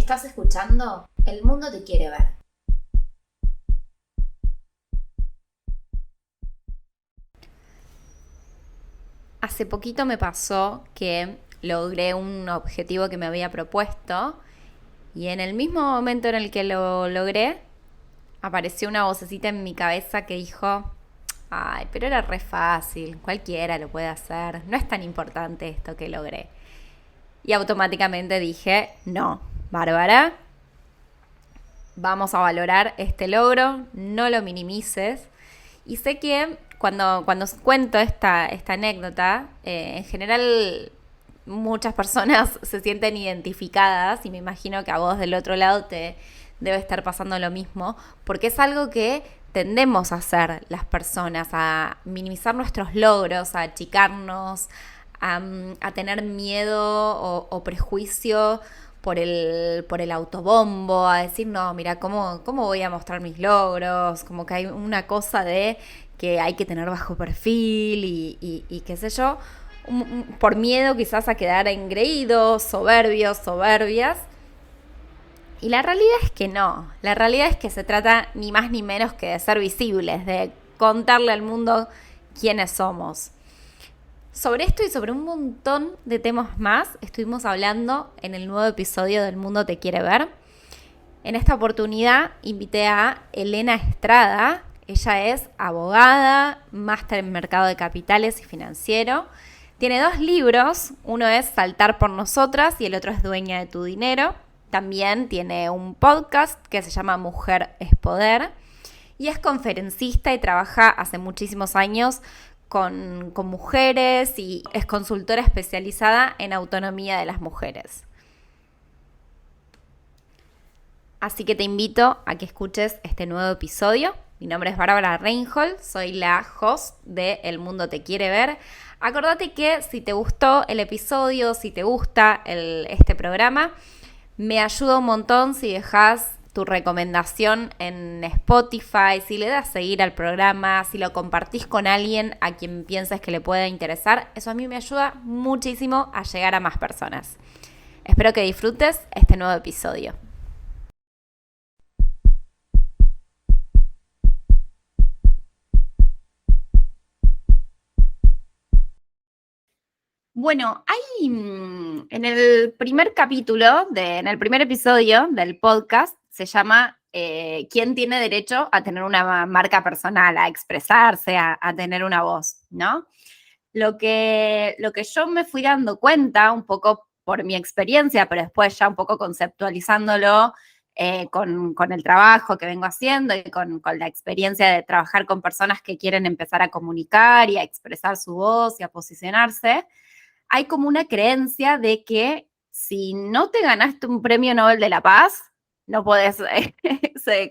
Estás escuchando El Mundo Te Quiere Ver. Hace poquito me pasó que logré un objetivo que me había propuesto y en el mismo momento en el que lo logré, apareció una vocecita en mi cabeza que dijo, ay, pero era re fácil, cualquiera lo puede hacer, no es tan importante esto que logré. Y automáticamente dije, no, Bárbara, vamos a valorar este logro, no lo minimices. Y sé que cuando cuento esta anécdota, en general muchas personas se sienten identificadas y me imagino que a vos del otro lado te debe estar pasando lo mismo, porque es algo que tendemos a hacer las personas, a minimizar nuestros logros, a achicarnos, a tener miedo o prejuicio por el autobombo, a decir, no, mira, ¿cómo voy a mostrar mis logros? Como que hay una cosa de que hay que tener bajo perfil y qué sé yo, por miedo quizás a quedar engreídos, soberbios, soberbias. Y la realidad es que no, la realidad es que se trata ni más ni menos que de ser visibles, de contarle al mundo quiénes somos. Sobre esto y sobre un montón de temas más estuvimos hablando en el nuevo episodio del Mundo Te Quiere Ver. En esta oportunidad invité a Elena Estrada. Ella es abogada, máster en mercado de capitales y financiero. Tiene 2 libros, uno es Saltar por Nosotras y el otro es Dueña de tu Dinero. También tiene un podcast que se llama Mujer es Poder. Y es conferencista y trabaja hace muchísimos años con mujeres y es consultora especializada en autonomía de las mujeres. Así que te invito a que escuches este nuevo episodio. Mi nombre es Bárbara Reinhold, soy la host de El Mundo Te Quiere Ver. Acordate que si te gustó el episodio, si te gusta este programa, me ayuda un montón si dejas tu recomendación en Spotify, si le das seguir al programa, si lo compartís con alguien a quien pienses que le pueda interesar. Eso a mí me ayuda muchísimo a llegar a más personas. Espero que disfrutes este nuevo episodio. Bueno, hay en el primer capítulo, en el primer episodio del podcast, se llama ¿Quién tiene derecho a tener una marca personal, a expresarse, a tener una voz? ¿No? Lo que yo me fui dando cuenta, un poco por mi experiencia, pero después ya un poco conceptualizándolo con el trabajo que vengo haciendo y con la experiencia de trabajar con personas que quieren empezar a comunicar y a expresar su voz y a posicionarse, hay como una creencia de que si no te ganaste un premio Nobel de la Paz, no podés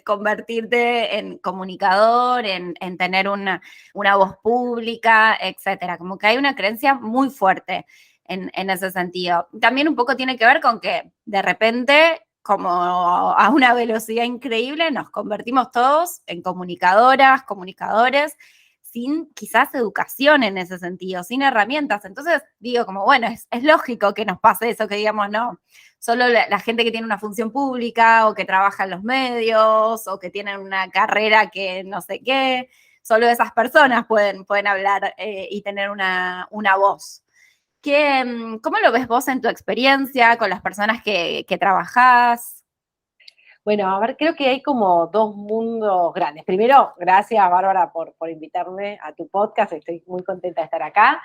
convertirte en comunicador, en tener una voz pública, etcétera. Como que hay una creencia muy fuerte en ese sentido. También un poco tiene que ver con que de repente, como a una velocidad increíble, nos convertimos todos en comunicadoras, comunicadores, sin quizás educación en ese sentido, sin herramientas. Entonces digo como, bueno, es lógico que nos pase eso, que digamos, no, solo la gente que tiene una función pública o que trabaja en los medios o que tienen una carrera que no sé qué, solo esas personas pueden hablar y tener una voz. ¿Cómo lo ves vos en tu experiencia con las personas que trabajás? Bueno, a ver, creo que hay como 2 mundos grandes. Primero, gracias Bárbara por invitarme a tu podcast, estoy muy contenta de estar acá.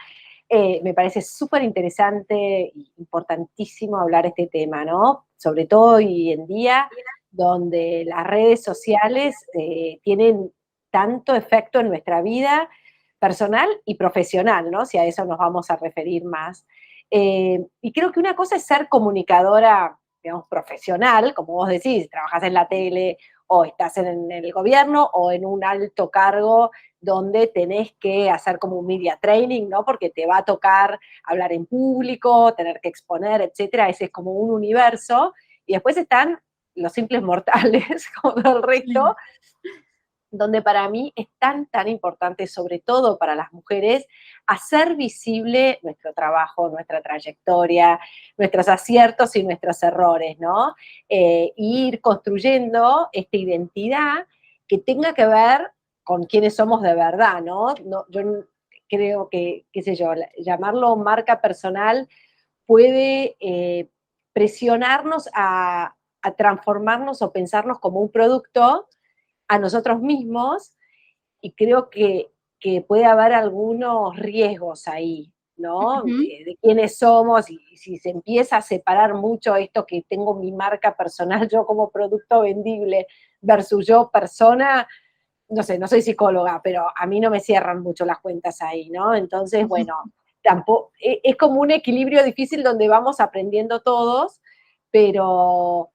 Me parece súper interesante e importantísimo hablar este tema, ¿no? Sobre todo hoy en día, donde las redes sociales tienen tanto efecto en nuestra vida personal y profesional, ¿no? Si a eso nos vamos a referir más. Y creo que una cosa es ser comunicadora, digamos, profesional, como vos decís, trabajas en la tele o estás en el gobierno o en un alto cargo donde tenés que hacer como un media training, ¿no? Porque te va a tocar hablar en público, tener que exponer, etcétera. Ese es como un universo. Y después están los simples mortales, como el resto, donde para mí es tan importante, sobre todo para las mujeres, hacer visible nuestro trabajo, nuestra trayectoria, nuestros aciertos y nuestros errores, ¿no? Ir construyendo esta identidad que tenga que ver con quiénes somos de verdad, ¿no? Yo creo que, qué sé yo, llamarlo marca personal puede presionarnos a transformarnos o pensarnos como un producto a nosotros mismos, y creo que puede haber algunos riesgos ahí, ¿no? Ujú. De quiénes somos, y si se empieza a separar mucho esto que tengo mi marca personal, yo como producto vendible versus yo persona, no sé, no soy psicóloga, pero a mí no me cierran mucho las cuentas ahí, ¿no? Entonces, bueno, tampoco, es como un equilibrio difícil donde vamos aprendiendo todos, pero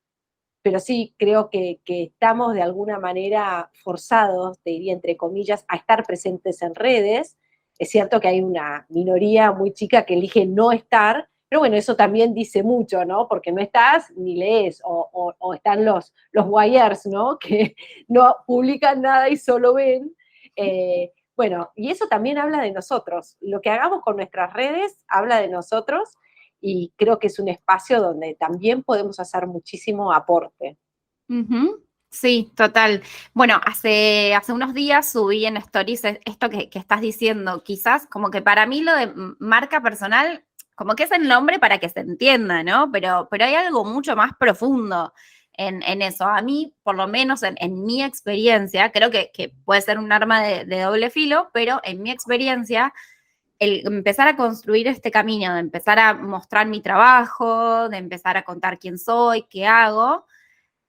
pero sí creo que estamos de alguna manera forzados, te diría entre comillas, a estar presentes en redes. Es cierto que hay una minoría muy chica que elige no estar, pero bueno, eso también dice mucho, ¿no? Porque no estás ni lees, o están los wires, ¿no? Que no publican nada y solo ven. Bueno, y eso también habla de nosotros. Lo que hagamos con nuestras redes habla de nosotros, y creo que es un espacio donde también podemos hacer muchísimo aporte. Ujú. Sí, total. Bueno, hace unos días subí en Stories esto que estás diciendo. Quizás como que para mí lo de marca personal, como que es el nombre para que se entienda, ¿no? Pero hay algo mucho más profundo en eso. A mí, por lo menos en mi experiencia, creo que puede ser un arma de doble filo, pero en mi experiencia el empezar a construir este camino, de empezar a mostrar mi trabajo, de empezar a contar quién soy, qué hago,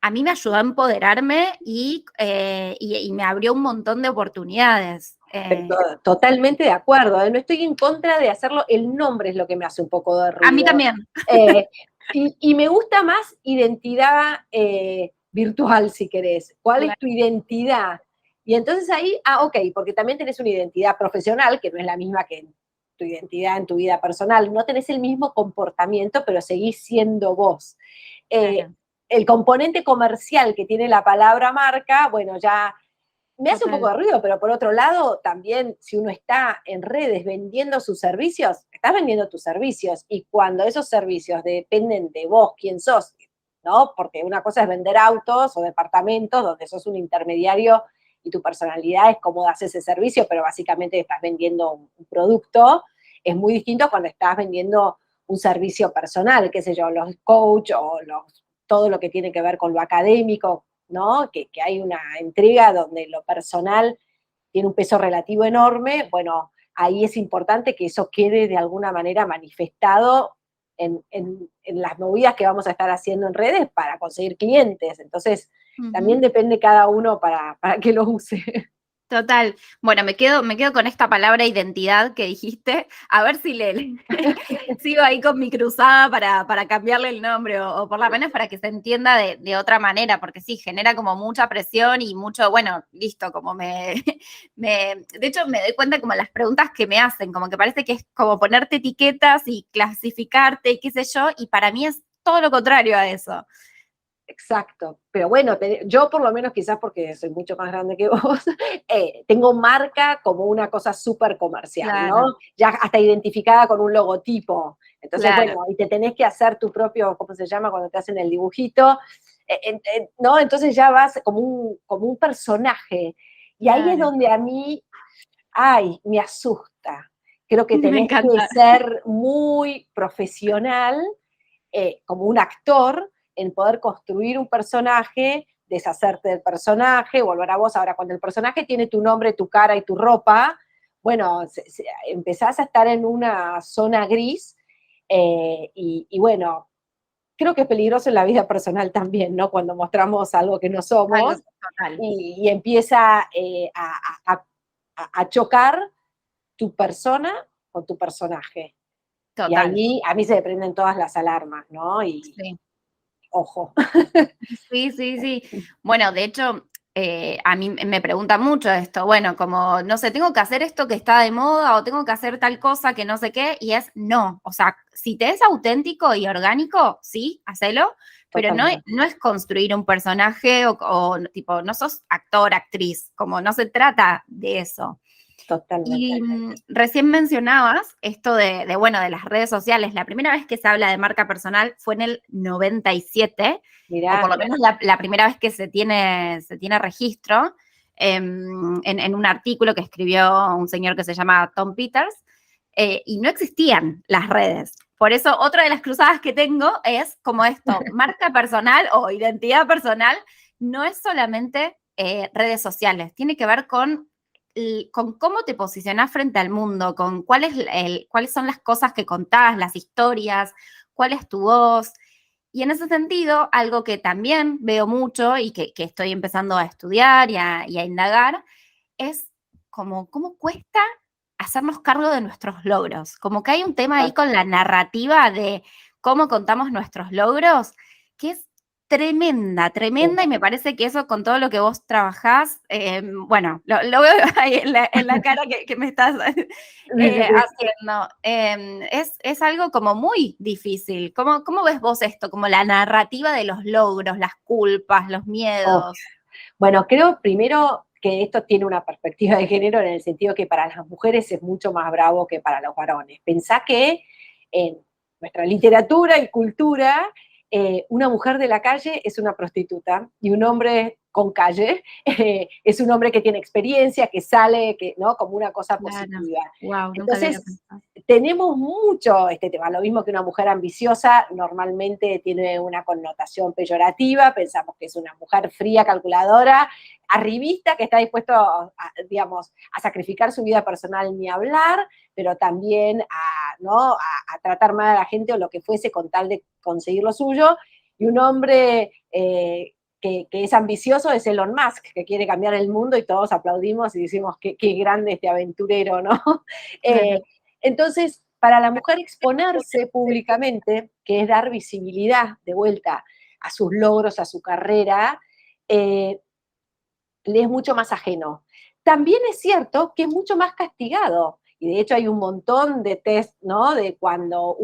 a mí me ayudó a empoderarme y me abrió un montón de oportunidades. Totalmente de acuerdo, ¿eh? No estoy en contra de hacerlo, el nombre es lo que me hace un poco de A mí ruido. también. Eh, y me gusta más identidad virtual, si querés. ¿Cuál es Claro. tu identidad? Y entonces ahí, ok, porque también tenés una identidad profesional, que no es la misma que tu identidad en tu vida personal. No tenés el mismo comportamiento, pero seguís siendo vos. Eh, Claro, el componente comercial que tiene la palabra marca, bueno, ya me hace un poco total. de ruido, pero por otro lado, también si uno está en redes vendiendo sus servicios, estás vendiendo tus servicios, y cuando esos servicios dependen de vos, quién sos, ¿no? Porque una cosa es vender autos o departamentos, donde sos un intermediario y tu personalidad es cómo das ese servicio, pero básicamente estás vendiendo un producto. Es muy distinto cuando estás vendiendo un servicio personal, qué sé yo, los coach o todo lo que tiene que ver con lo académico, ¿no? Que hay una entrega donde lo personal tiene un peso relativo enorme. Bueno, ahí es importante que eso quede de alguna manera manifestado en las movidas que vamos a estar haciendo en redes para conseguir clientes. Entonces, también Ujú. depende cada uno para que lo use. Total. Bueno, me quedo con esta palabra identidad que dijiste. A ver si sigo ahí con mi cruzada para cambiarle el nombre o por lo menos para que se entienda de otra manera, porque sí, genera como mucha presión y mucho, bueno, listo, como de hecho me doy cuenta como las preguntas que me hacen, como que parece que es como ponerte etiquetas y clasificarte y qué sé yo, y para mí es todo lo contrario a eso. Exacto, pero bueno, yo por lo menos quizás porque soy mucho más grande que vos, tengo marca como una cosa súper comercial, Claro, ¿no? Ya hasta identificada con un logotipo. Entonces, claro, bueno, y te tenés que hacer tu propio, ¿cómo se llama? Cuando te hacen el dibujito, ¿no? Entonces ya vas como un personaje. Y ahí es claro. donde a mí, ay, me asusta. Creo que Me tenés que encanta. ser muy profesional, como un actor, en poder construir un personaje, deshacerte del personaje, volver a vos. Ahora, cuando el personaje tiene tu nombre, tu cara y tu ropa, bueno, empezás a estar en una zona gris, y bueno, creo que es peligroso en la vida personal también, ¿no? Cuando mostramos algo que no Algo somos, total, y empieza a chocar tu persona con tu personaje. Y total. ahí a mí se me prenden todas las alarmas, ¿no? Y Sí, ojo. sí, sí, sí. Bueno, de hecho, a mí me pregunta mucho esto. Bueno, como, no sé, tengo que hacer esto que está de moda o tengo que hacer tal cosa que no sé qué, y es no. O sea, si te es auténtico y orgánico, sí, hacelo, Pero Totalmente. no es construir un personaje o tipo, no sos actor, actriz, como no se trata de eso. Totalmente. Y recién mencionabas esto bueno, de las redes sociales. La primera vez que se habla de marca personal fue en el 97, o por Mirá, lo menos la primera vez que se tiene registro, en un artículo que escribió un señor que se llama Tom Peters, y no existían las redes. Por eso, otra de las cruzadas que tengo es como esto, marca personal o identidad personal no es solamente redes sociales, tiene que ver con cómo te posicionás frente al mundo, con cuáles son las cosas que contás, las historias, cuál es tu voz. Y en ese sentido, algo que también veo mucho y que estoy empezando a estudiar y a indagar, es como cómo cuesta hacernos cargo de nuestros logros. Como que hay un tema ahí con la narrativa de cómo contamos nuestros logros, que es tremenda, tremenda, y me parece que eso con todo lo que vos trabajás, bueno, lo veo ahí en la cara que me estás haciendo. Es algo como muy difícil. ¿Cómo ves vos esto? Como la narrativa de los logros, las culpas, los Oh, miedos. bueno, creo primero que esto tiene una perspectiva de género en el sentido que para las mujeres es mucho más bravo que para los varones. Pensá que en nuestra literatura y cultura, una mujer de la calle es una prostituta y un hombre con calle es un hombre que tiene experiencia, que sale, que, ¿no? Como una cosa Claro. positiva. Wow, nunca lo había Entonces, pensado. tenemos mucho este tema, lo mismo que una mujer ambiciosa normalmente tiene una connotación peyorativa, pensamos que es una mujer fría, calculadora, arribista, que está dispuesto digamos, a sacrificar su vida personal ni hablar, pero también ¿no? a tratar mal a la gente o lo que fuese con tal de conseguir lo suyo, y un hombre que es ambicioso es Elon Musk, que quiere cambiar el mundo y todos aplaudimos y decimos qué grande este aventurero, ¿no? Claro. Entonces, para la mujer exponerse públicamente, que es dar visibilidad de vuelta a sus logros, a su carrera, le es mucho más ajeno. También es cierto que es mucho más castigado, y de hecho hay un montón de test, ¿no? De cuando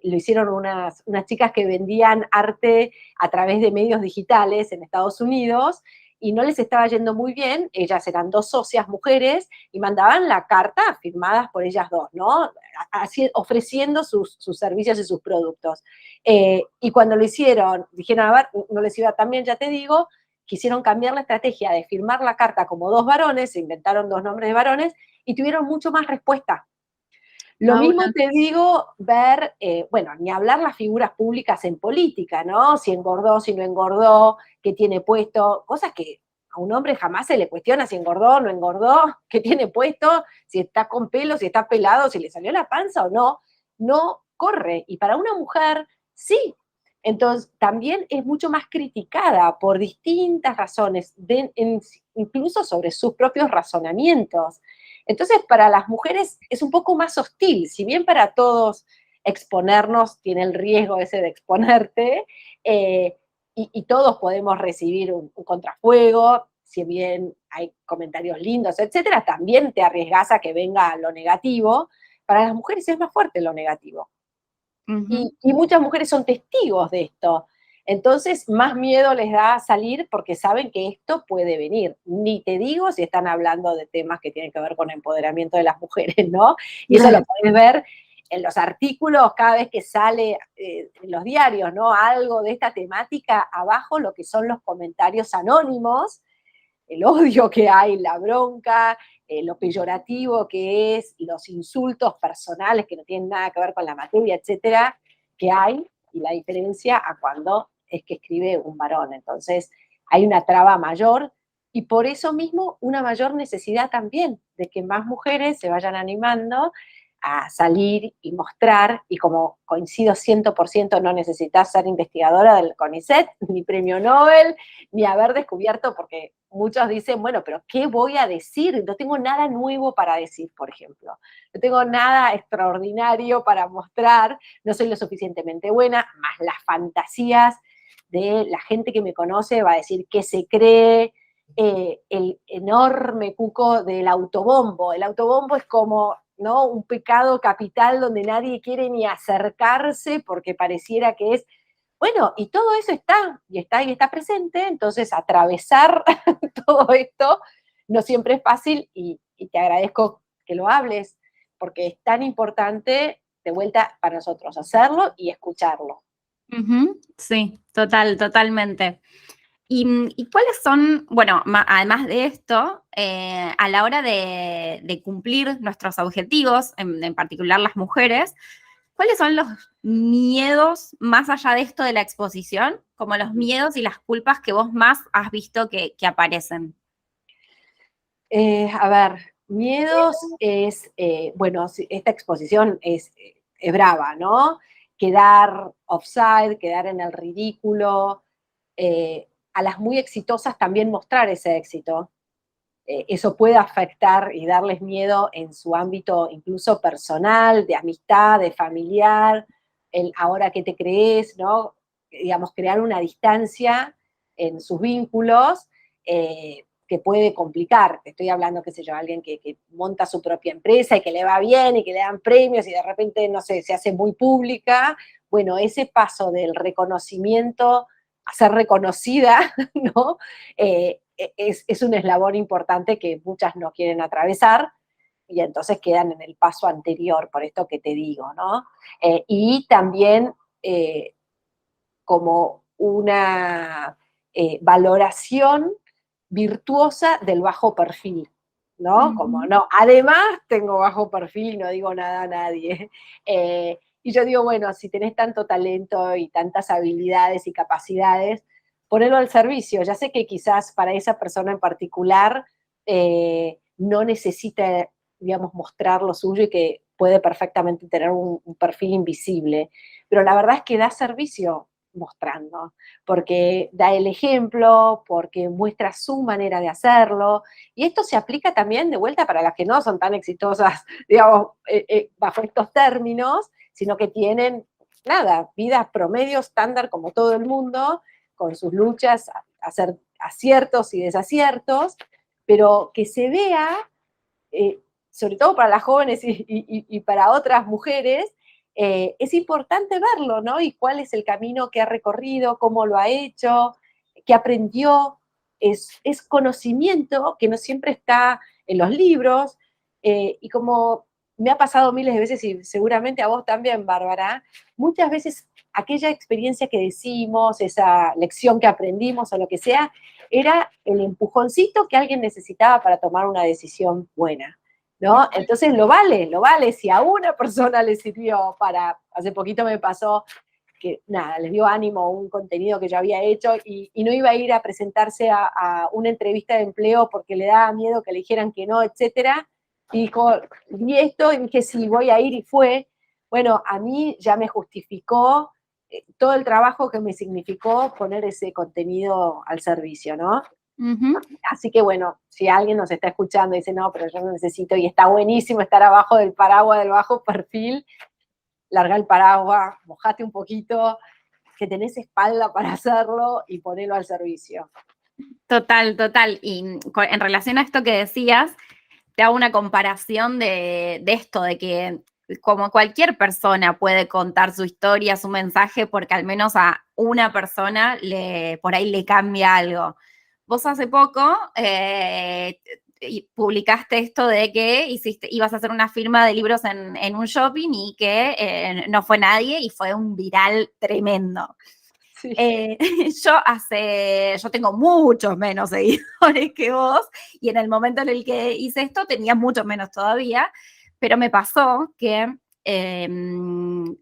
lo hicieron unas chicas que vendían arte a través de medios digitales en Estados Unidos, y no les estaba yendo muy bien, ellas eran dos socias mujeres, y mandaban la carta firmadas por ellas dos, ¿no? Así, ofreciendo sus servicios y sus productos. Y cuando lo hicieron, dijeron, a ver, no les iba tan bien, ya te digo, quisieron cambiar la estrategia de firmar la carta como dos varones, se inventaron dos nombres de varones y tuvieron mucho más respuesta. Lo Wow, mismo te digo, ver, bueno, ni hablar las figuras públicas en política, ¿no? Si engordó, si no engordó, qué tiene puesto, cosas que a un hombre jamás se le cuestiona si engordó, no engordó, qué tiene puesto, si está con pelo, si está pelado, si le salió la panza o no, no corre. Y para una mujer, sí. Entonces, también es mucho más criticada por distintas razones, incluso sobre sus propios razonamientos. Entonces, para las mujeres es un poco más hostil, si bien para todos exponernos tiene el riesgo ese de exponerte, y todos podemos recibir un contrafuego, si bien hay comentarios lindos, etcétera, también te arriesgas a que venga lo negativo. Para las mujeres es más fuerte lo negativo. uh-huh. Y muchas mujeres son testigos de esto. Entonces, más miedo les da salir porque saben que esto puede venir. Ni te digo si están hablando de temas que tienen que ver con empoderamiento de las mujeres, ¿no? Y eso lo puedes ver en los artículos, cada vez que sale en los diarios, ¿no? Algo de esta temática, abajo lo que son los comentarios anónimos, el odio que hay, la bronca, lo peyorativo que es, los insultos personales que no tienen nada que ver con la materia, etcétera, que hay, y la diferencia a cuando es que escribe un varón. Entonces, hay una traba mayor y por eso mismo una mayor necesidad también de que más mujeres se vayan animando a salir y mostrar, y como coincido 100%, no necesitas ser investigadora del CONICET, ni premio Nobel, ni haber descubierto, porque muchos dicen, bueno, pero ¿qué voy a decir? No tengo nada nuevo para decir, por ejemplo. No tengo nada extraordinario para mostrar, no soy lo suficientemente buena, más las fantasías de la gente que me conoce va a decir qué se cree, el enorme cuco del autobombo. El autobombo es como, ¿no? Un pecado capital donde nadie quiere ni acercarse porque pareciera que es Bueno, y todo eso está presente, entonces atravesar todo esto no siempre es fácil y te agradezco que lo hables, porque es tan importante, de vuelta, para nosotros hacerlo y escucharlo. Sí, totalmente. ¿Y cuáles son, bueno, además de esto, a la hora de cumplir nuestros objetivos, en particular las mujeres, cuáles son los miedos más allá de esto de la exposición, como los miedos y las culpas que vos más has visto que aparecen? A ver, miedos es, bueno, esta exposición es brava, ¿no? Quedar offside, quedar en el ridículo, a las muy exitosas también mostrar ese éxito. Eso puede afectar y darles miedo en su ámbito incluso personal, de amistad, de familiar, el ahora que te crees, ¿no? Digamos, crear una distancia en sus vínculos que puede complicar. Te estoy hablando, qué sé yo, alguien que monta su propia empresa y que le va bien y que le dan premios y de repente, no sé, se hace muy pública. Bueno, ese paso del reconocimiento a ser reconocida, ¿no? Es un eslabón importante que muchas no quieren atravesar y entonces quedan en el paso anterior, por esto que te digo, ¿no? Y también como una valoración virtuosa del bajo perfil, ¿no? Como no, además tengo bajo perfil y no digo nada a nadie. Y yo digo, bueno, si tenés tanto talento y tantas habilidades y capacidades, ponelo al servicio. Ya sé que quizás para esa persona en particular no necesita, digamos, mostrar lo suyo y que puede perfectamente tener un perfil invisible, pero la verdad es que da servicio mostrando, porque da el ejemplo, porque muestra su manera de hacerlo, y esto se aplica también de vuelta para las que no son tan exitosas, digamos, bajo estos términos, sino que tienen, nada, vidas promedio estándar como todo el mundo, con sus luchas, hacer aciertos y desaciertos, pero que se vea, sobre todo para las jóvenes y para otras mujeres, es importante verlo, ¿no? Y cuál es el camino que ha recorrido, cómo lo ha hecho, qué aprendió. Es conocimiento que no siempre está en los libros, y como me ha pasado miles de veces y seguramente a vos también, Bárbara, muchas veces aquella experiencia que decimos, esa lección que aprendimos o lo que sea, era el empujoncito que alguien necesitaba para tomar una decisión buena, ¿no? Entonces lo vale. Si a una persona le sirvió hace poquito me pasó que, nada, les dio ánimo un contenido que yo había hecho y no iba a ir a presentarse a una entrevista de empleo porque le daba miedo que le dijeran que no, etcétera. Y dijo, vi esto y dije, sí, voy a ir y fue. Bueno, a mí ya me justificó todo el trabajo que me significó poner ese contenido al servicio, ¿no? Así que bueno, si alguien nos está escuchando y dice, no, pero yo no necesito, y está buenísimo estar abajo del paraguas del bajo perfil, larga el paraguas, mojate un poquito, que tenés espalda para hacerlo y ponelo al servicio. Total. Y en relación a esto que decías, te hago una comparación de esto, de que como cualquier persona puede contar su historia, su mensaje, porque al menos a una persona por ahí le cambia algo. Vos hace poco publicaste esto de que ibas a hacer una firma de libros en un shopping y que no fue nadie y fue un viral tremendo. Sí. Yo tengo muchos menos seguidores que vos y en el momento en el que hice esto tenía muchos menos todavía, pero me pasó que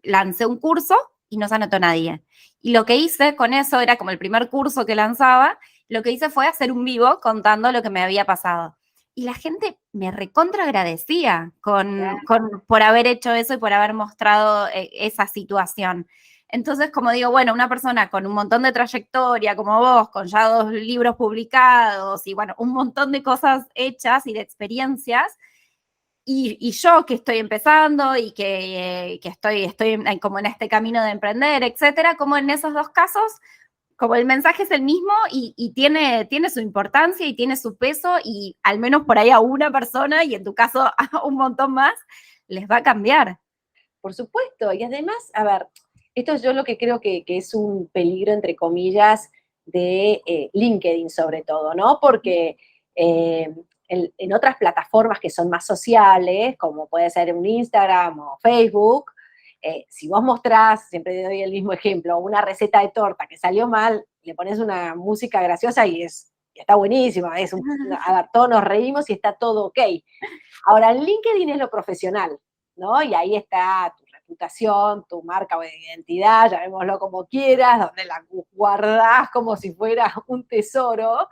lancé un curso y no se anotó nadie. Y lo que hice con eso era como el primer curso que lanzaba, lo que hice fue hacer un vivo contando lo que me había pasado. Y la gente me recontra agradecía por haber hecho eso y por haber mostrado esa situación. Entonces, como digo, bueno, una persona con un montón de trayectoria como vos, con ya 2 libros publicados y bueno, un montón de cosas hechas y de experiencias, y yo que estoy empezando y que estoy como en este camino de emprender, etcétera, como en esos dos casos, como el mensaje es el mismo y tiene su importancia y tiene su peso y al menos por ahí a una persona y en tu caso a un montón más, les va a cambiar. Por supuesto, y además, a ver, Esto yo lo que creo que es un peligro, entre comillas, de LinkedIn sobre todo, ¿no? Porque en otras plataformas que son más sociales, como puede ser un Instagram o Facebook, si vos mostrás, siempre doy el mismo ejemplo, una receta de torta que salió mal, le pones una música graciosa y está buenísima, a ver, todos nos reímos y está todo ok. Ahora, en LinkedIn es lo profesional, ¿no? Y ahí está tu reputación, tu marca o identidad, llamémoslo como quieras, donde la guardás como si fuera un tesoro.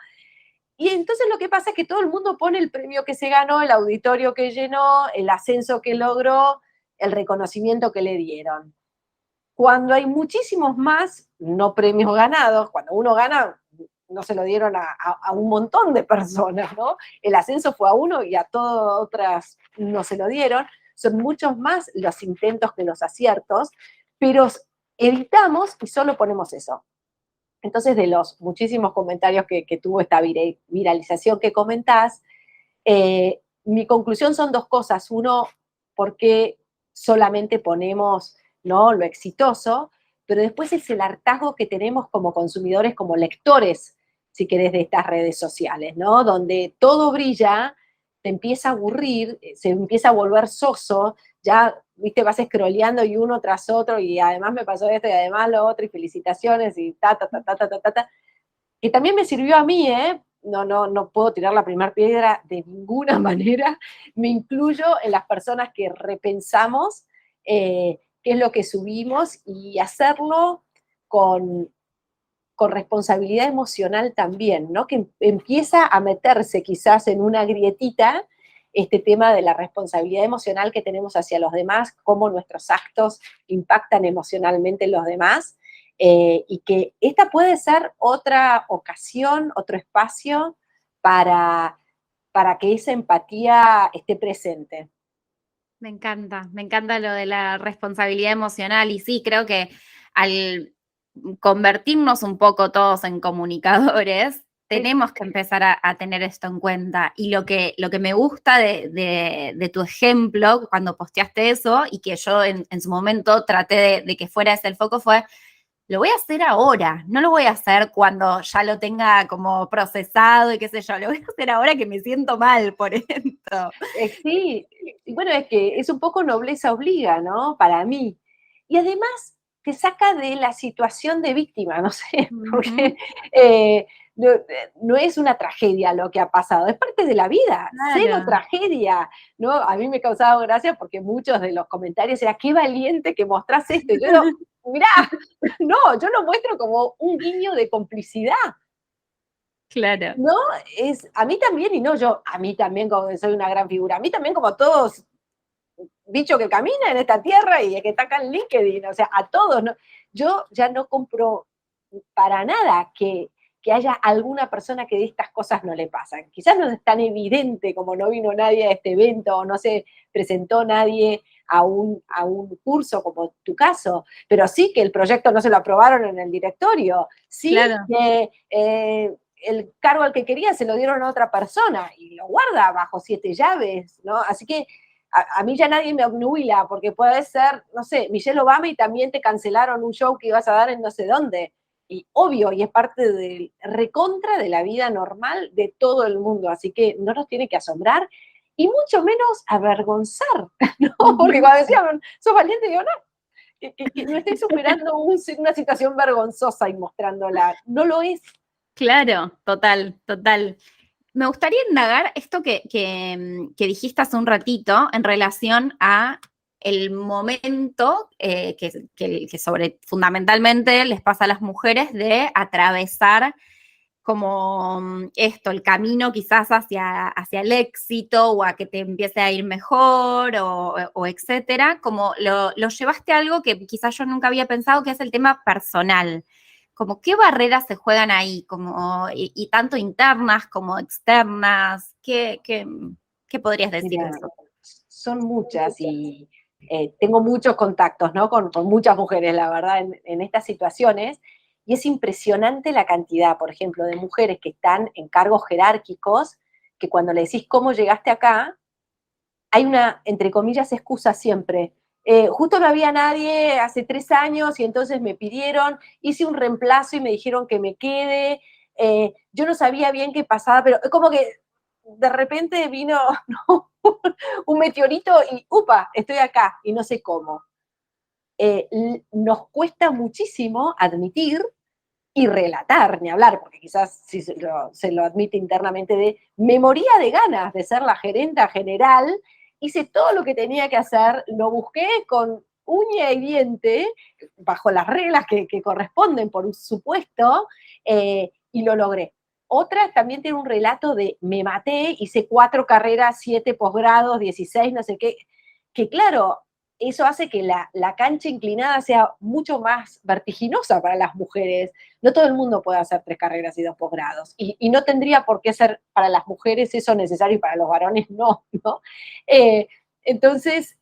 Y entonces lo que pasa es que todo el mundo pone el premio que se ganó, el auditorio que llenó, el ascenso que logró, el reconocimiento que le dieron. Cuando hay muchísimos más no premios ganados, cuando uno gana, no se lo dieron a un montón de personas, ¿no? El ascenso fue a uno y a todas otras no se lo dieron. Son muchos más los intentos que los aciertos, pero editamos y solo ponemos eso. Entonces, de los muchísimos comentarios que tuvo esta viralización que comentás, mi conclusión son dos cosas. Uno, porque solamente ponemos, ¿no?, lo exitoso, pero después es el hartazgo que tenemos como consumidores, como lectores, si querés, de estas redes sociales, ¿no? Donde todo brilla, te empieza a aburrir, se empieza a volver soso, ya, viste, vas scrolleando y uno tras otro, y además me pasó esto, y además lo otro, y felicitaciones, y que también me sirvió a mí, ¿eh? No puedo tirar la primera piedra de ninguna manera. Me incluyo en las personas que repensamos qué es lo que subimos y hacerlo con, con responsabilidad emocional también, ¿no? Que empieza a meterse quizás en una grietita este tema de la responsabilidad emocional que tenemos hacia los demás, cómo nuestros actos impactan emocionalmente en los demás, y que esta puede ser otra ocasión, otro espacio para, para que esa empatía esté presente. Me encanta lo de la responsabilidad emocional y sí, creo que al convertirnos un poco todos en comunicadores, tenemos que empezar a tener esto en cuenta. Y lo que me gusta de tu ejemplo, cuando posteaste eso, y que yo en su momento traté de que fuera ese el foco, fue, lo voy a hacer ahora, no lo voy a hacer cuando ya lo tenga como procesado y qué sé yo, lo voy a hacer ahora que me siento mal por esto. Sí, y bueno, es que es un poco nobleza obliga, ¿no? Para mí. Y además te saca de la situación de víctima, no sé, porque Ujú, no, no es una tragedia lo que ha pasado, es parte de la vida, cero claro. tragedia, ¿no? A mí me causaba gracia porque muchos de los comentarios eran, qué valiente que mostrás esto. Y yo digo, mirá, no, yo lo muestro como un guiño de complicidad. Claro. No, a mí también, y no yo, a mí también, como soy una gran figura, a mí también, como todos bicho que camina en esta tierra y que está acá en LinkedIn, o sea, a todos, ¿no? Yo ya no compro para nada que haya alguna persona que de estas cosas no le pasan. Quizás no es tan evidente como no vino nadie a este evento o no se presentó nadie a un curso como tu caso, pero sí que el proyecto no se lo aprobaron en el directorio, sí Claro. que el cargo al que quería se lo dieron a otra persona y lo guarda bajo 7 llaves, ¿no? Así que a mí ya nadie me obnubila, porque puede ser, no sé, Michelle Obama y también te cancelaron un show que ibas a dar en no sé dónde. Y obvio, y es parte del recontra de la vida normal de todo el mundo, así que no nos tiene que asombrar y mucho menos avergonzar, ¿no? Porque Ujú. cuando decían, sos valiente, digo, no, que no estoy superando una situación vergonzosa y mostrándola, no lo es. Claro, total, total. Me gustaría indagar esto que dijiste hace un ratito en relación a el momento que sobre fundamentalmente les pasa a las mujeres de atravesar como esto, el camino quizás hacia el éxito o a que te empiece a ir mejor o etcétera, como lo llevaste a algo que quizás yo nunca había pensado, que es el tema personal. Como qué barreras se juegan ahí, como, y tanto internas como externas, ¿qué podrías decir de Mira, eso? son muchas y tengo muchos contactos, ¿no? Con muchas mujeres, la verdad, en estas situaciones. Y es impresionante la cantidad, por ejemplo, de mujeres que están en cargos jerárquicos, que cuando le decís cómo llegaste acá, hay una, entre comillas, excusa siempre. Justo no había nadie hace 3 años y entonces me pidieron, hice un reemplazo y me dijeron que me quede. Yo no sabía bien qué pasaba, pero como que de repente vino ¿no? un meteorito y ¡upa! Estoy acá y no sé cómo. Nos cuesta muchísimo admitir y relatar, ni hablar, porque quizás si se lo admite internamente me moría de ganas de ser la gerenta general, hice todo lo que tenía que hacer, lo busqué con uña y diente, bajo las reglas que corresponden, por supuesto, y lo logré. Otra también tiene un relato de me maté, hice 4 carreras, 7 posgrados, 16, no sé qué, que claro, eso hace que la cancha inclinada sea mucho más vertiginosa para las mujeres. No todo el mundo puede hacer 3 carreras y 2 posgrados. Y no tendría por qué ser para las mujeres eso necesario y para los varones no, ¿no? Entonces,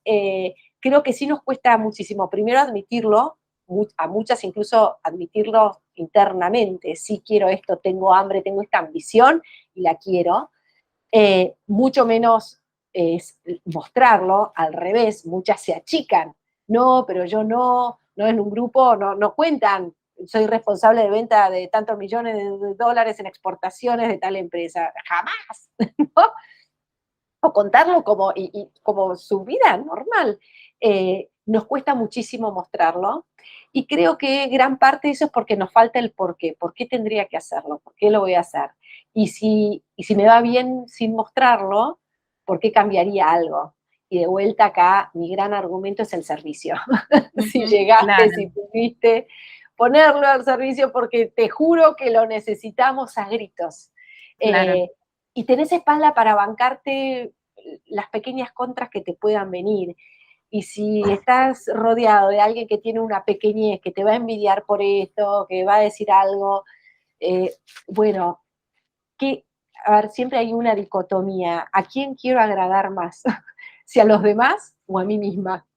creo que sí nos cuesta muchísimo, primero admitirlo, a muchas incluso admitirlo internamente, sí quiero esto, tengo hambre, tengo esta ambición y la quiero, mucho menos es mostrarlo, al revés, muchas se achican, no, pero yo no en un grupo, no cuentan, soy responsable de venta de tantos millones de dólares en exportaciones de tal empresa, jamás, ¿no? O contarlo como su vida normal. Nos cuesta muchísimo mostrarlo y creo que gran parte de eso es porque nos falta el por qué tendría que hacerlo, por qué lo voy a hacer. Y si me va bien sin mostrarlo, ¿por qué cambiaría algo? Y de vuelta acá, mi gran argumento es el servicio. Si llegaste, Claro, si pudiste ponerlo al servicio, porque te juro que lo necesitamos a gritos. claro. Y tenés espalda para bancarte las pequeñas contras que te puedan venir. Y si estás rodeado de alguien que tiene una pequeñez, que te va a envidiar por esto, que va a decir algo, bueno, que, a ver, siempre hay una dicotomía. ¿A quién quiero agradar más? ¿Si a los demás o a mí misma?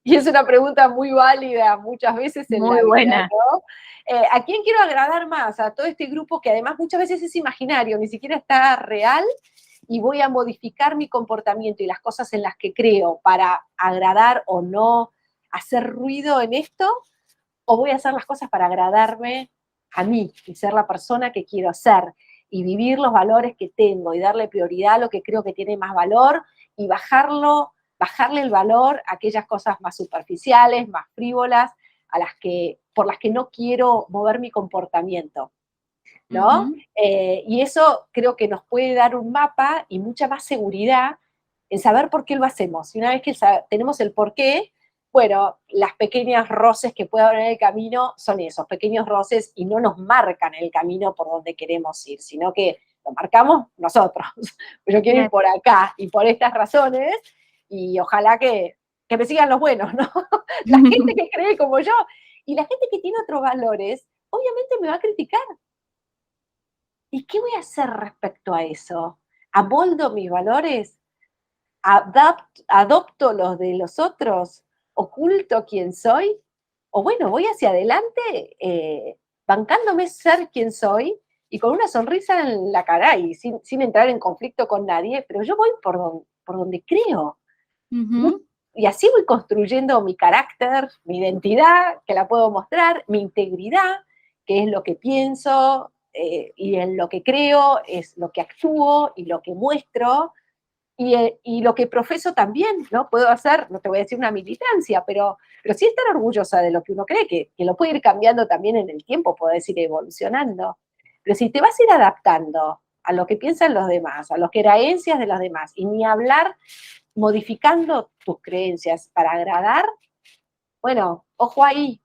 Y es una pregunta muy válida muchas veces en Muy la vida, buena. ¿no? ¿A quién quiero agradar más? A todo este grupo que además muchas veces es imaginario, ni siquiera está real, y voy a modificar mi comportamiento y las cosas en las que creo para agradar o no, hacer ruido en esto, o voy a hacer las cosas para agradarme a mí y ser la persona que quiero ser y vivir los valores que tengo y darle prioridad a lo que creo que tiene más valor y bajarle el valor a aquellas cosas más superficiales, más frívolas, por las que no quiero mover mi comportamiento, ¿no? Ujú. Y eso creo que nos puede dar un mapa y mucha más seguridad en saber por qué lo hacemos. Y una vez que tenemos el por qué, bueno, las pequeñas roces que puede haber en el camino son esos, pequeños roces, y no nos marcan el camino por donde queremos ir, sino que lo marcamos nosotros. Yo quiero ir Claro. por acá y por estas razones, y ojalá que me sigan los buenos, ¿no? La gente que cree como yo. Y la gente que tiene otros valores, obviamente me va a criticar. ¿Y qué voy a hacer respecto a eso? ¿Amoldo mis valores? ¿Adopto los de los otros? ¿Oculto quién soy? O bueno, voy hacia adelante bancándome ser quien soy y con una sonrisa en la cara y sin entrar en conflicto con nadie, pero yo voy por donde creo. Ujú. Y así voy construyendo mi carácter, mi identidad, que la puedo mostrar, mi integridad, que es lo que pienso y en lo que creo, es lo que actúo y lo que muestro, y lo que profeso también, ¿no? Puedo hacer, no te voy a decir una militancia, pero sí estar orgullosa de lo que uno cree, que lo puede ir cambiando también en el tiempo, puedes ir evolucionando. Pero si te vas a ir adaptando a lo que piensan los demás, a las creencias de los demás, y ni hablar modificando tus creencias para agradar, bueno, ojo ahí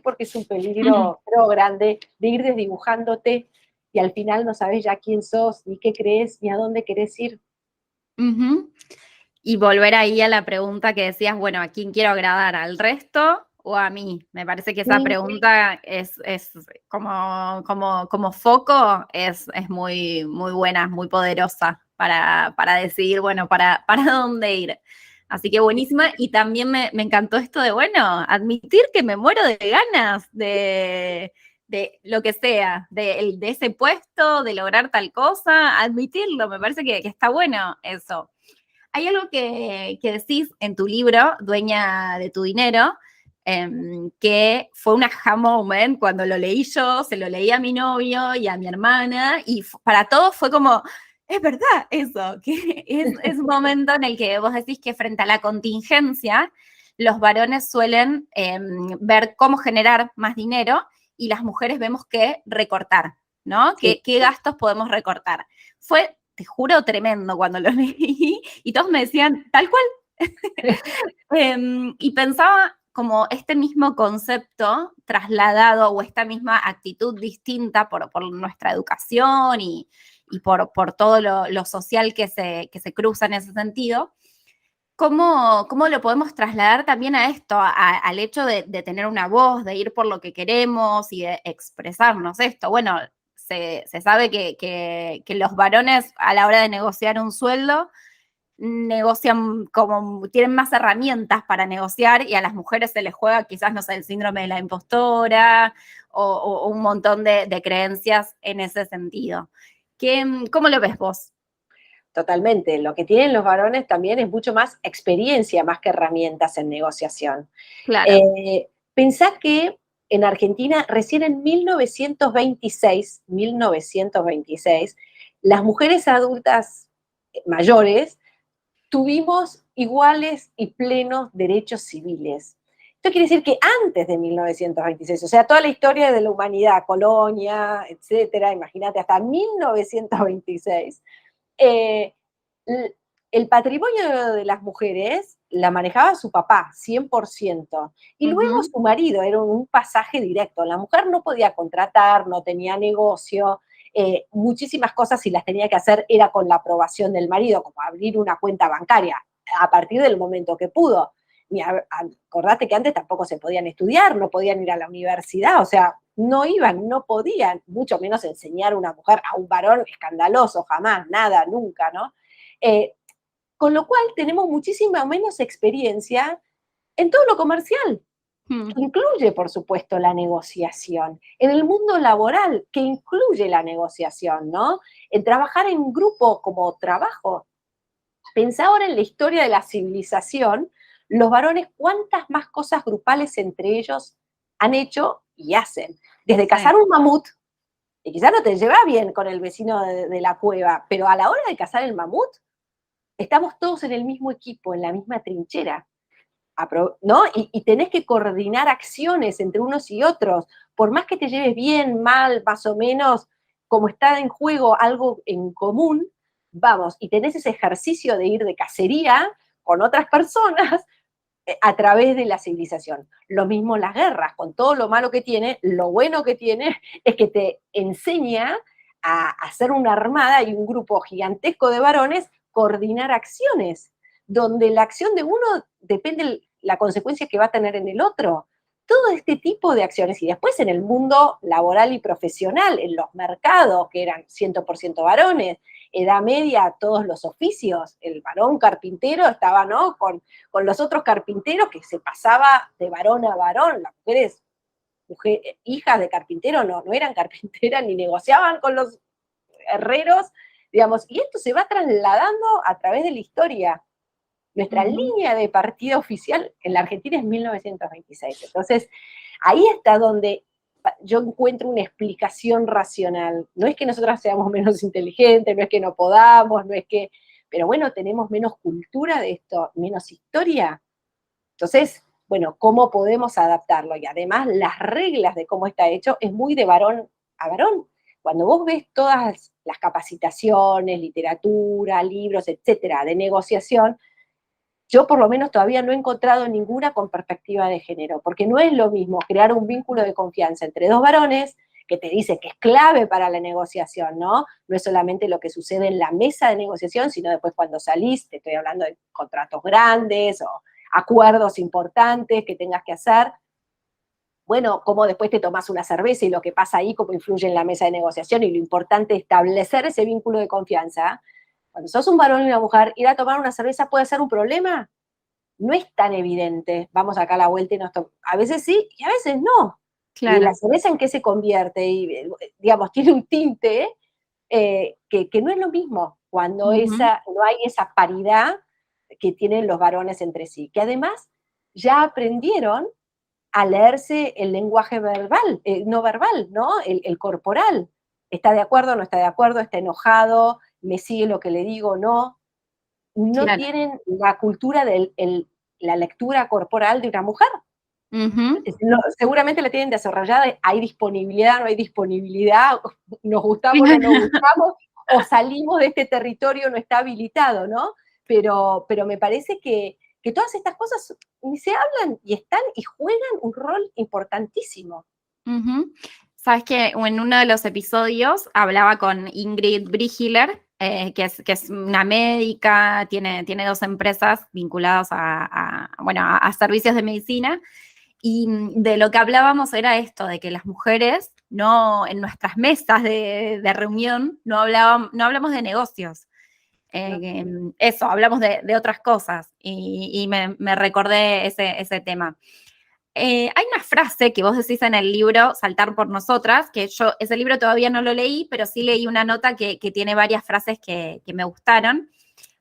porque es un peligro, creo, grande de ir desdibujándote y al final no sabes ya quién sos, ni qué crees, ni a dónde querés ir. Ujú. Y volver ahí a la pregunta que decías, bueno, ¿a quién quiero agradar? ¿Al resto o a mí? Me parece que esa Sí, pregunta es como foco, es muy, muy buena, muy poderosa para decidir, bueno, para dónde ir. Así que buenísima. Y también me encantó esto de, bueno, admitir que me muero de ganas de lo que sea, de ese puesto, de lograr tal cosa, admitirlo. Me parece que está bueno eso. Hay algo que decís en tu libro, Dueña de tu dinero, que fue un aha moment cuando lo leí yo, se lo leí a mi novio y a mi hermana, y para todos fue como, es verdad eso, que es un momento en el que vos decís que frente a la contingencia, los varones suelen ver cómo generar más dinero y las mujeres vemos que recortar, ¿no? Sí. ¿Qué gastos podemos recortar? Fue, te juro, tremendo cuando lo leí y todos me decían, tal cual. Y pensaba como este mismo concepto trasladado o esta misma actitud distinta por nuestra educación y por todo lo social que se cruza en ese sentido. ¿Cómo lo podemos trasladar también a esto, al hecho de tener una voz, de ir por lo que queremos y de expresarnos esto? Bueno, se sabe que los varones a la hora de negociar un sueldo negocian como, tienen más herramientas para negociar y a las mujeres se les juega quizás, no sé, el síndrome de la impostora o un montón de creencias en ese sentido. ¿Cómo lo ves vos? Totalmente. Lo que tienen los varones también es mucho más experiencia, más que herramientas en negociación. Claro. Pensá que en Argentina, recién en 1926, las mujeres adultas mayores tuvimos iguales y plenos derechos civiles. Esto quiere decir que antes de 1926, o sea, toda la historia de la humanidad, colonia, etcétera, imagínate, hasta 1926, eh, el patrimonio de las mujeres la manejaba su papá, 100%, y luego Ujú. su marido, era un pasaje directo. La mujer no podía contratar, no tenía negocio, muchísimas cosas si las tenía que hacer era con la aprobación del marido, como abrir una cuenta bancaria, a partir del momento que pudo. Y acordate que antes tampoco se podían estudiar, no podían ir a la universidad, o sea, no iban, no podían, mucho menos enseñar a una mujer, a un varón escandaloso, jamás, nada, nunca, ¿no? Eh, con lo cual tenemos muchísima menos experiencia en todo lo comercial, Mm. que incluye, por supuesto, la negociación, en el mundo laboral, que incluye la negociación, ¿no? En trabajar en grupo como trabajo. Pensá ahora en la historia de la civilización, los varones, cuántas más cosas grupales entre ellos han hecho y hacen. Desde Sí. cazar un mamut, y quizás no te lleva bien con el vecino de la cueva, pero a la hora de cazar el mamut, estamos todos en el mismo equipo, en la misma trinchera, ¿no? Y tenés que coordinar acciones entre unos y otros, por más que te lleves bien, mal, más o menos, como está en juego algo en común, vamos, y tenés ese ejercicio de ir de cacería con otras personas a través de la civilización. Lo mismo las guerras, con todo lo malo que tiene, lo bueno que tiene es que te enseña a hacer una armada y un grupo gigantesco de varones coordinar acciones, donde la acción de uno depende de la consecuencia que va a tener en el otro. Todo este tipo de acciones, y después en el mundo laboral y profesional, en los mercados, que eran 100% varones, edad media, todos los oficios, el varón carpintero estaba, ¿no?, con los otros carpinteros, que se pasaba de varón a varón. Las mujeres, hijas de carpintero, no eran carpinteras ni negociaban con los herreros, digamos, y esto se va trasladando a través de la historia. Nuestra Ujú. línea de partida oficial en la Argentina es 1926. Entonces, ahí está donde yo encuentro una explicación racional. No es que nosotras seamos menos inteligentes, no es que no podamos, no es que, pero bueno, tenemos menos cultura de esto, menos historia. Entonces, bueno, ¿cómo podemos adaptarlo? Y además, las reglas de cómo está hecho es muy de varón a varón. Cuando vos ves todas las capacitaciones, literatura, libros, etcétera, de negociación, yo por lo menos todavía no he encontrado ninguna con perspectiva de género, porque no es lo mismo crear un vínculo de confianza entre dos varones, que te dice que es clave para la negociación, ¿no? No es solamente lo que sucede en la mesa de negociación, sino después cuando salís, te estoy hablando de contratos grandes o acuerdos importantes que tengas que hacer. Bueno, cómo después te tomás una cerveza y lo que pasa ahí, cómo influye en la mesa de negociación, y lo importante es establecer ese vínculo de confianza. Cuando sos un varón y una mujer, ir a tomar una cerveza puede ser un problema, no es tan evidente. Vamos acá a la vuelta y a veces sí y a veces no. Y la Claro. cerveza en qué se convierte, y digamos, tiene un tinte que no es lo mismo cuando Ujú. no hay esa paridad que tienen los varones entre sí, que además ya aprendieron a leerse el lenguaje verbal, no verbal, ¿no? El corporal. ¿Está de acuerdo, no está de acuerdo? ¿Está enojado? ¿Me sigue lo que le digo? No. No Claro. tienen la cultura de la lectura corporal de una mujer. Ujú. No, seguramente la tienen desarrollada, hay disponibilidad, no hay disponibilidad, nos gustamos, no nos gustamos, o salimos de este territorio, no está habilitado, ¿no? Pero me parece que todas estas cosas ni se hablan y están y juegan un rol importantísimo. Ujú. Sabes que en uno de los episodios hablaba con Ingrid Brigiller, que es una médica, tiene dos empresas vinculadas bueno, a servicios de medicina, y de lo que hablábamos era esto, de que las mujeres no, en nuestras mesas de reunión no hablamos de negocios. ¿No? Eso, hablamos de otras cosas y me recordé ese tema. Hay una frase que vos decís en el libro Saltar por Nosotras, que yo ese libro todavía no lo leí, pero sí leí una nota que tiene varias frases que me gustaron.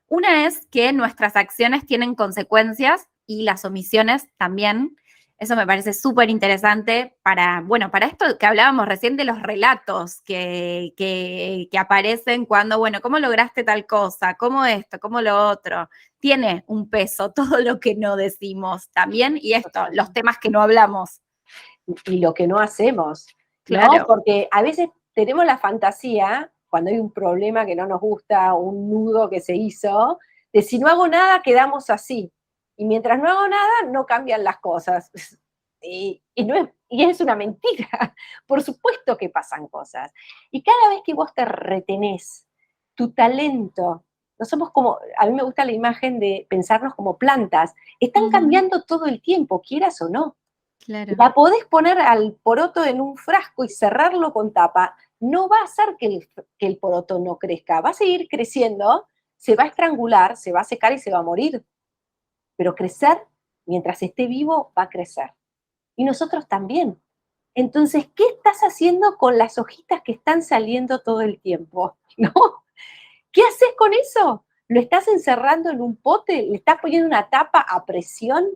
Una es que nuestras acciones tienen consecuencias y las omisiones también. Eso me parece súper interesante bueno, para esto que hablábamos recién de los relatos que aparecen cuando, bueno, ¿cómo lograste tal cosa? ¿Cómo esto? ¿Cómo lo otro? Tiene un peso todo lo que no decimos también y esto, los temas que no hablamos. Y lo que no hacemos, ¿no? Claro. Porque a veces tenemos la fantasía, cuando hay un problema que no nos gusta, un nudo que se hizo, de si no hago nada, quedamos así. Y mientras no hago nada, no cambian las cosas. Y es una mentira. Por supuesto que pasan cosas. Y cada vez que vos te retenés tu talento, no somos como, a mí me gusta la imagen de pensarnos como plantas, están Ujú. cambiando todo el tiempo, quieras o no. Claro. La podés poner al poroto en un frasco y cerrarlo con tapa, no va a hacer que el poroto no crezca, va a seguir creciendo, se va a estrangular, se va a secar y se va a morir. Pero crecer, mientras esté vivo, va a crecer. Y nosotros también. Entonces, ¿qué estás haciendo con las hojitas que están saliendo todo el tiempo? ¿No? ¿Qué haces con eso? ¿Lo estás encerrando en un pote? ¿Le estás poniendo una tapa a presión?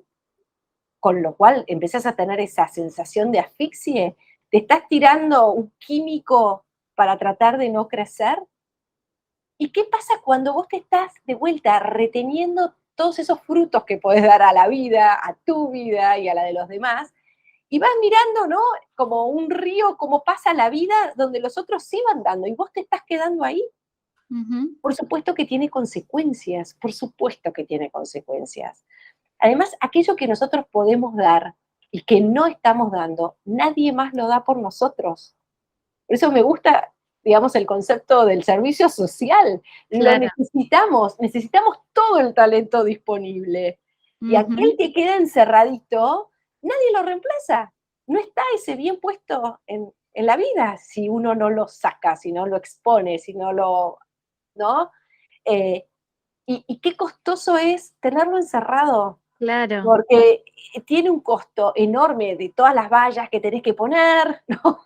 Con lo cual empezás a tener esa sensación de asfixie, te estás tirando un químico para tratar de no crecer. ¿Y qué pasa cuando vos te estás de vuelta reteniendo todos esos frutos que podés dar a la vida, a tu vida y a la de los demás? Y vas mirando, ¿no? Como un río, cómo pasa la vida, donde los otros sí van dando y vos te estás quedando ahí. Ujú. Por supuesto que tiene consecuencias, por supuesto que tiene consecuencias. Además, aquello que nosotros podemos dar y que no estamos dando, nadie más lo da por nosotros. Por eso me gusta, digamos, el concepto del servicio social. Lo Claro. necesitamos todo el talento disponible. Y aquel Ujú. que queda encerradito, nadie lo reemplaza. No está ese bien puesto en la vida si uno no lo saca, si no lo expone, si no lo, ¿no? Eh, y qué costoso es tenerlo encerrado, Claro. porque tiene un costo enorme de todas las vallas que tenés que poner, ¿no?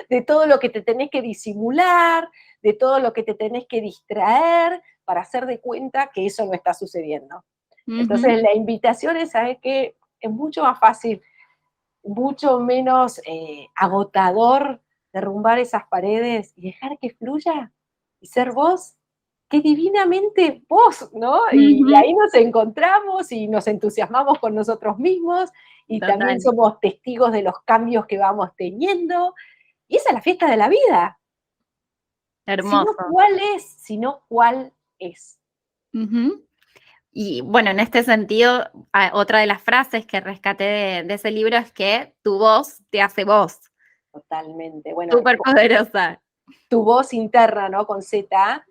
De todo lo que te tenés que disimular, de todo lo que te tenés que distraer para hacer de cuenta que eso no está sucediendo. Ujú. Entonces la invitación es, ¿sabes qué? Es mucho más fácil, mucho menos agotador derrumbar esas paredes y dejar que fluya y ser vos, que divinamente vos, ¿no? Y Ujú. ahí nos encontramos y nos entusiasmamos con nosotros mismos y también Total. somos testigos de los cambios que vamos teniendo. Y esa es la fiesta de la vida. Si no, Hermoso. ¿cuál es? Si no, ¿cuál es? Ujú. Y bueno, en este sentido, otra de las frases que rescaté de ese libro es que tu voz te hace voz. Totalmente. Bueno, Súper poderosa. tu voz interna, ¿no? Con Z.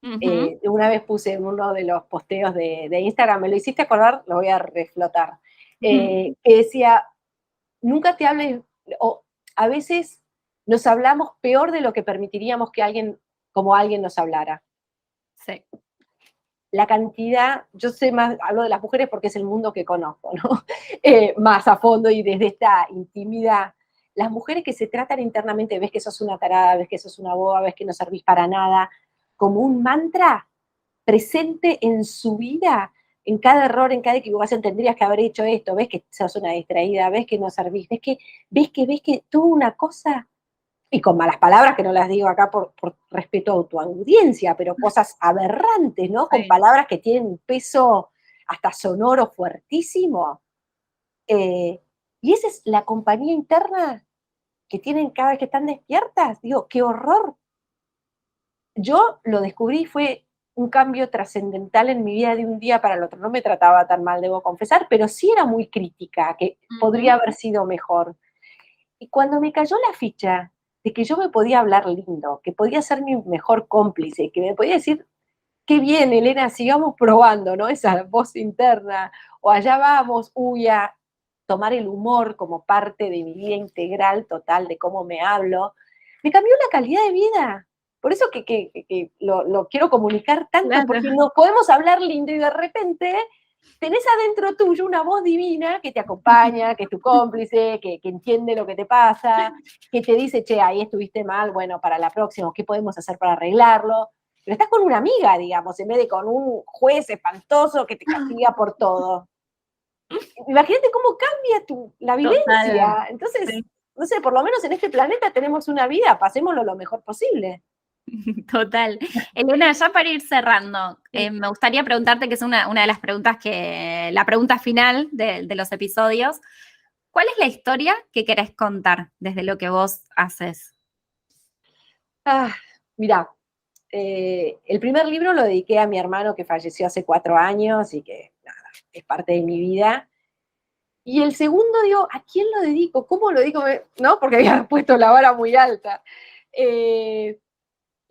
Ujú. Una vez puse en uno de los posteos de Instagram, me lo hiciste acordar, lo voy a reflotar, Ujú. que decía, nunca te hables, o a veces nos hablamos peor de lo que permitiríamos que alguien, como alguien nos hablara. Sí. La cantidad, yo sé más, hablo de las mujeres porque es el mundo que conozco, ¿no? Más a fondo y desde esta intimidad. Las mujeres que se tratan internamente, ves que sos una tarada, ves que sos una boba, ves que no servís para nada, como un mantra presente en su vida, en cada error, en cada equivocación, tendrías que haber hecho esto, ves que sos una distraída, ves que no servís, ves que tuvo una cosa, y con malas palabras, que no las digo acá por respeto a tu audiencia, pero cosas aberrantes, ¿no? Con Sí. palabras que tienen un peso hasta sonoro fuertísimo. Y esa es la compañía interna que tienen cada vez que están despiertas. Digo, qué horror. Yo lo descubrí, fue un cambio trascendental en mi vida de un día para el otro. No me trataba tan mal, debo confesar, pero sí era muy crítica, que podría haber sido mejor. Y cuando me cayó la ficha de que yo me podía hablar lindo, que podía ser mi mejor cómplice, que me podía decir, qué bien, Elena, sigamos probando, ¿no? Esa voz interna, o allá vamos, a tomar el humor como parte de mi vida integral total de cómo me hablo, me cambió la calidad de vida. Por eso que lo quiero comunicar tanto, Claro. porque nos podemos hablar lindo y de repente tenés adentro tuyo una voz divina que te acompaña, que es tu cómplice, que entiende lo que te pasa, que te dice, che, ahí estuviste mal, bueno, para la próxima, ¿qué podemos hacer para arreglarlo? Pero estás con una amiga, digamos, en vez de con un juez espantoso que te castiga por todo. Imagínate cómo cambia la Total. vivencia. Entonces, Sí. no sé, por lo menos en este planeta tenemos una vida, pasémoslo lo mejor posible. Total. Elena, ya para ir cerrando, me gustaría preguntarte, que es una de las preguntas la pregunta final de los episodios, ¿cuál es la historia que querés contar desde lo que vos haces? Ah, mirá, el primer libro lo dediqué a mi hermano que falleció hace 4 años y que, nada, es parte de mi vida. Y el segundo, digo, ¿a quién lo dedico? ¿Cómo lo dedico? ¿No? Porque había puesto la vara muy alta.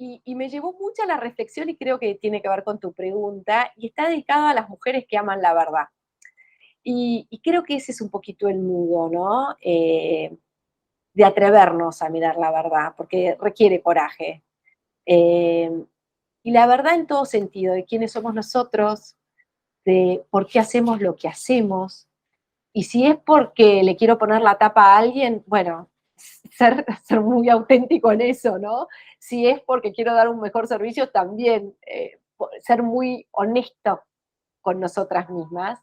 Y me llevó mucha la reflexión y creo que tiene que ver con tu pregunta, y está dedicado a las mujeres que aman la verdad. Y creo que ese es un poquito el nudo, ¿no? De atrevernos a mirar la verdad, porque requiere coraje. Eh, y la verdad en todo sentido, de quiénes somos nosotros, de por qué hacemos lo que hacemos. Y si es porque le quiero poner la tapa a alguien, bueno, ser muy auténtico en eso, ¿no? Si es porque quiero dar un mejor servicio, también ser muy honesto con nosotras mismas.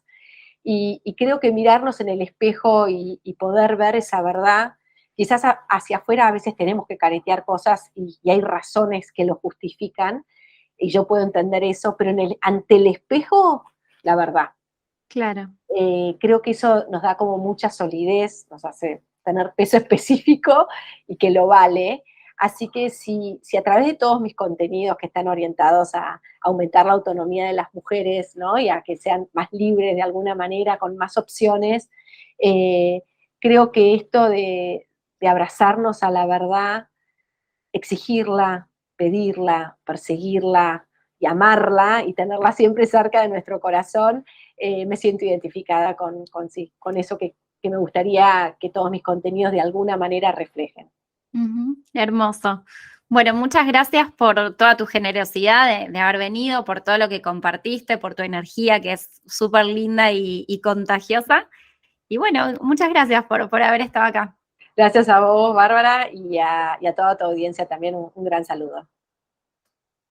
Y creo que mirarnos en el espejo y poder ver esa verdad, quizás hacia afuera a veces tenemos que caretear cosas y hay razones que lo justifican, y yo puedo entender eso, pero ante el espejo, la verdad. Claro. Creo que eso nos da como mucha solidez, nos hace tener peso específico y que lo vale. Así que si a través de todos mis contenidos que están orientados a aumentar la autonomía de las mujeres, ¿no? Y a que sean más libres de alguna manera, con más opciones, eh, creo que esto de abrazarnos a la verdad, exigirla, pedirla, perseguirla y amarla y tenerla siempre cerca de nuestro corazón, me siento identificada sí, con eso que me gustaría que todos mis contenidos de alguna manera reflejen. Hermoso. Bueno, muchas gracias por toda tu generosidad de haber venido, por todo lo que compartiste, por tu energía que es súper linda y contagiosa. Y bueno, muchas gracias por haber estado acá. Gracias a vos, Bárbara, y a toda tu audiencia también un gran saludo.